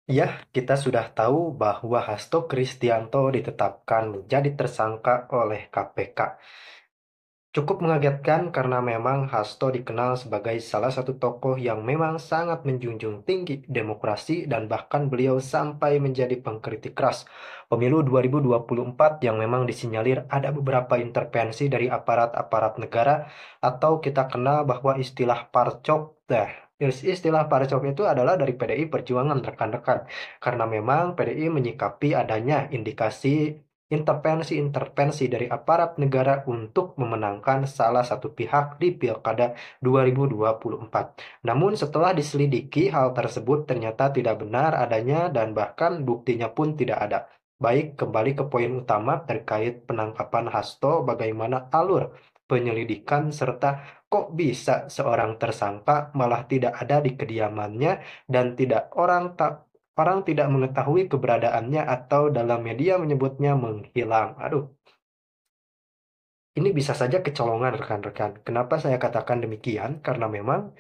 Ya, kita sudah tahu bahwa Hasto Kristianto ditetapkan menjadi tersangka oleh KPK. Cukup mengagetkan karena memang Hasto dikenal sebagai salah satu tokoh yang memang sangat menjunjung tinggi demokrasi dan bahkan beliau sampai menjadi pengkritik keras pemilu 2024 yang memang disinyalir ada beberapa intervensi dari aparat-aparat negara atau kita kenal bahwa istilah parcok. Istilah parcok itu adalah dari PDI Perjuangan rekan-rekan karena memang PDI menyikapi adanya indikasi intervensi-intervensi dari aparat negara untuk memenangkan salah satu pihak di Pilkada 2024. Namun setelah diselidiki, hal tersebut ternyata tidak benar adanya dan bahkan buktinya pun tidak ada. Baik, kembali ke poin utama terkait penangkapan Hasto, bagaimana alur penyelidikan serta kok bisa seorang tersangka malah tidak ada di kediamannya dan orang tidak mengetahui keberadaannya atau dalam media menyebutnya menghilang. Aduh, ini bisa saja kecolongan rekan-rekan. Kenapa saya katakan demikian? Karena memang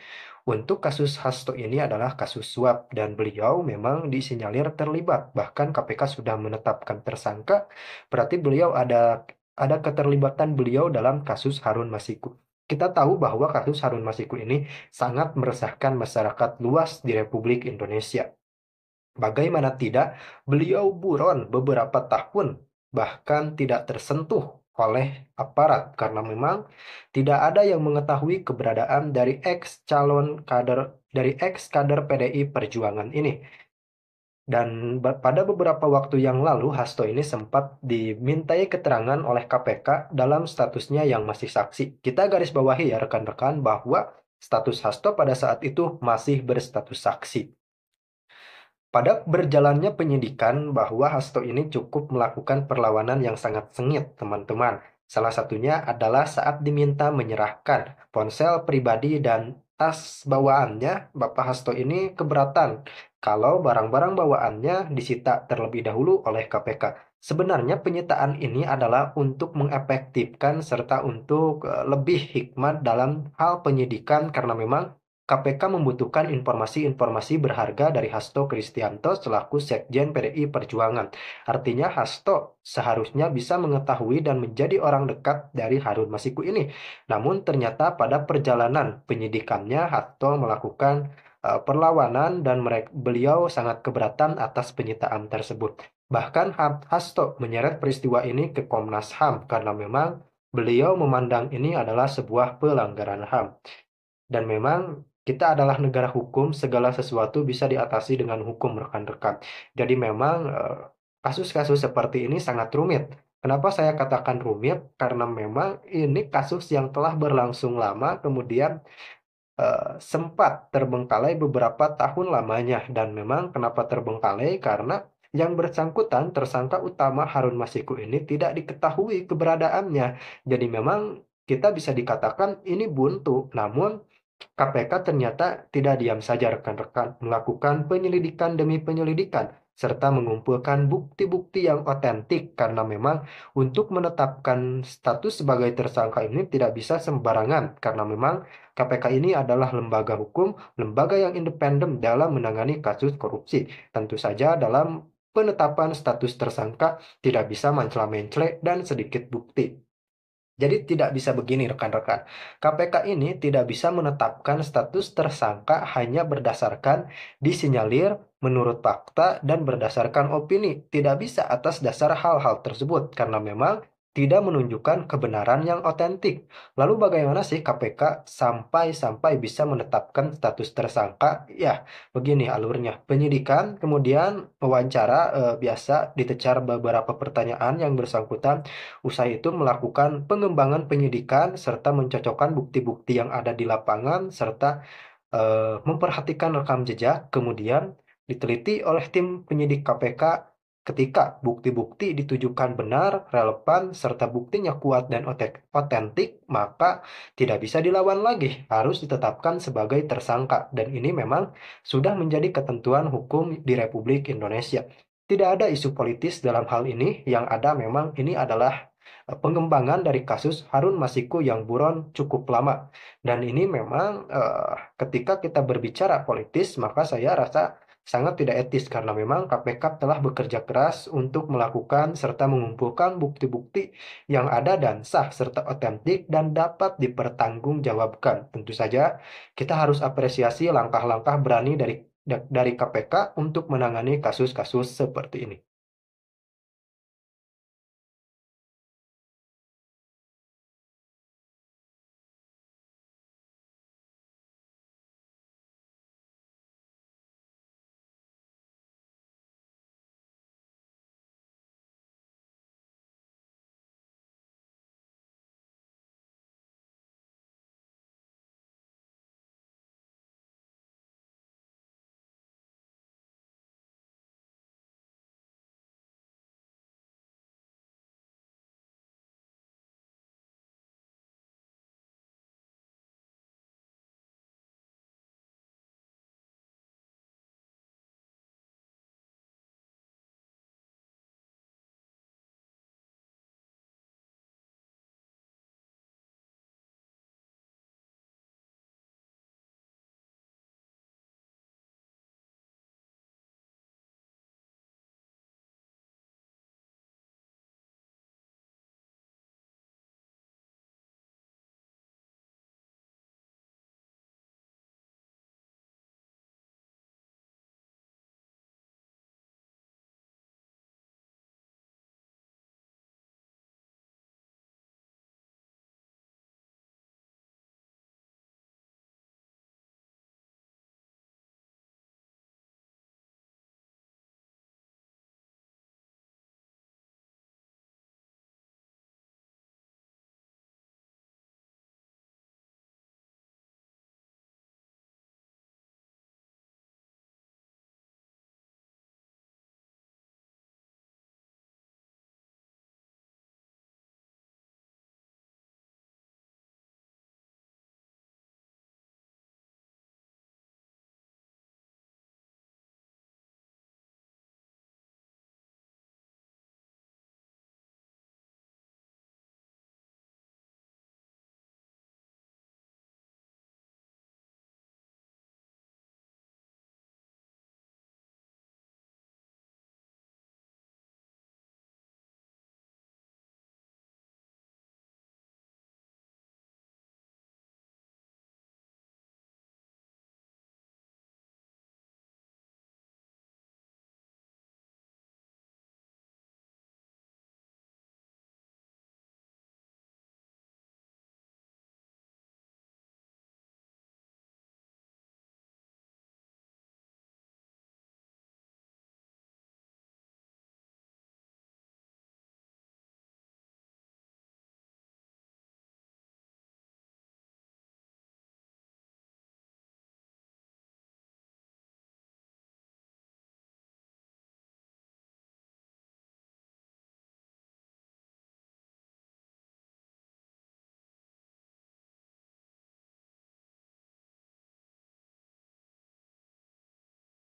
untuk kasus Hasto ini adalah kasus suap dan beliau memang disinyalir terlibat. Bahkan KPK sudah menetapkan tersangka, berarti beliau ada keterlibatan beliau dalam kasus Harun Masiku. Kita tahu bahwa kasus Harun Masiku ini sangat meresahkan masyarakat luas di Republik Indonesia. Bagaimana tidak, beliau buron beberapa tahun, bahkan tidak tersentuh oleh aparat karena memang tidak ada yang mengetahui keberadaan dari ex kader PDI Perjuangan ini. Dan pada beberapa waktu yang lalu, Hasto ini sempat dimintai keterangan oleh KPK dalam statusnya yang masih saksi. Kita garis bawahi ya rekan-rekan bahwa status Hasto pada saat itu masih berstatus saksi. Pada berjalannya penyidikan bahwa Hasto ini cukup melakukan perlawanan yang sangat sengit, teman-teman. Salah satunya adalah saat diminta menyerahkan ponsel pribadi dan tas bawaannya, Bapak Hasto ini keberatan kalau barang-barang bawaannya disita terlebih dahulu oleh KPK. Sebenarnya penyitaan ini adalah untuk mengefektifkan serta untuk lebih hikmat dalam hal penyidikan karena memang KPK membutuhkan informasi-informasi berharga dari Hasto Kristianto selaku Sekjen PDI Perjuangan. Artinya Hasto seharusnya bisa mengetahui dan menjadi orang dekat dari Harun Masiku ini. Namun ternyata pada perjalanan penyidikannya Hasto melakukan perlawanan dan beliau sangat keberatan atas penyitaan tersebut. Bahkan Hasto menyeret peristiwa ini ke Komnas HAM karena memang beliau memandang ini adalah sebuah pelanggaran HAM. Dan memang kita adalah negara hukum, segala sesuatu bisa diatasi dengan hukum rekan-rekan. Jadi memang kasus-kasus seperti ini sangat rumit. Kenapa saya katakan rumit? Karena memang ini kasus yang telah berlangsung lama, kemudian sempat terbengkalai beberapa tahun lamanya. Dan memang kenapa terbengkalai? Karena yang bersangkutan, tersangka utama Harun Masiku ini tidak diketahui keberadaannya. Jadi memang kita bisa dikatakan ini buntu, namun KPK ternyata tidak diam saja rekan-rekan, melakukan penyelidikan demi penyelidikan, serta mengumpulkan bukti-bukti yang otentik karena memang untuk menetapkan status sebagai tersangka ini tidak bisa sembarangan karena memang KPK ini adalah lembaga hukum, lembaga yang independen dalam menangani kasus korupsi. Tentu saja dalam penetapan status tersangka tidak bisa mencela-mencela dan sedikit bukti. Jadi tidak bisa begini rekan-rekan. KPK ini tidak bisa menetapkan status tersangka hanya berdasarkan disinyalir menurut fakta dan berdasarkan opini. Tidak bisa atas dasar hal-hal tersebut karena memang tidak menunjukkan kebenaran yang otentik. Lalu bagaimana sih KPK sampai bisa menetapkan status tersangka? Ya, begini alurnya. Penyidikan, kemudian wawancara biasa ditecar beberapa pertanyaan yang bersangkutan. Usai itu melakukan pengembangan penyidikan serta mencocokkan bukti-bukti yang ada di lapangan serta memperhatikan rekam jejak, kemudian diteliti oleh tim penyidik KPK ketika bukti-bukti ditujukan benar, relevan, serta buktinya kuat dan otentik, maka tidak bisa dilawan lagi, harus ditetapkan sebagai tersangka. Dan ini memang sudah menjadi ketentuan hukum di Republik Indonesia. Tidak ada isu politis dalam hal ini, yang ada memang ini adalah pengembangan dari kasus Harun Masiku yang buron cukup lama. Dan ini memang ketika kita berbicara politis, maka saya rasa sangat tidak etis karena memang KPK telah bekerja keras untuk melakukan serta mengumpulkan bukti-bukti yang ada dan sah serta otentik dan dapat dipertanggungjawabkan. Tentu saja kita harus apresiasi langkah-langkah berani dari KPK untuk menangani kasus-kasus seperti ini.